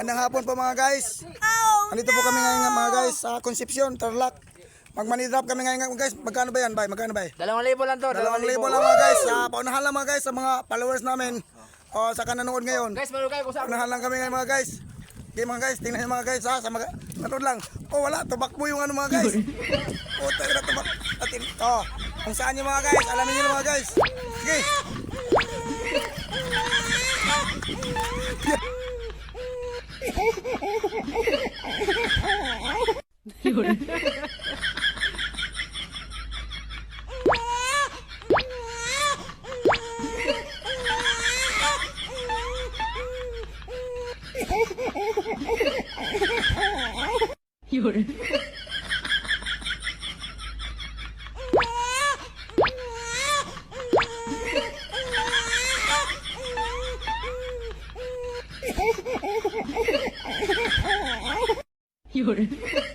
Magandang hapon po mga guys. Andito po kami ngayon mga guys sa Concepcion, Tarlac. Mag-money drop kami ngayon guys. Magkano ba yan, bay? Magkano ba? 2,000 lang to. 2,000 lang mga guys. Paunahan lang mga guys sa mga followers namin. Sa kananood ngayon. Guys, manood kayo kung saan. Paunahan lang kami ngayon mga guys. Okay mga guys, tingnan nyo mga guys ha. Sa mga manood lang. Wala, tubakbo yung ano mga guys. Tayo na tubak. Atin. Kung saan nyo mga guys, alamin nyo mga guys. Sige. Yun. Yun.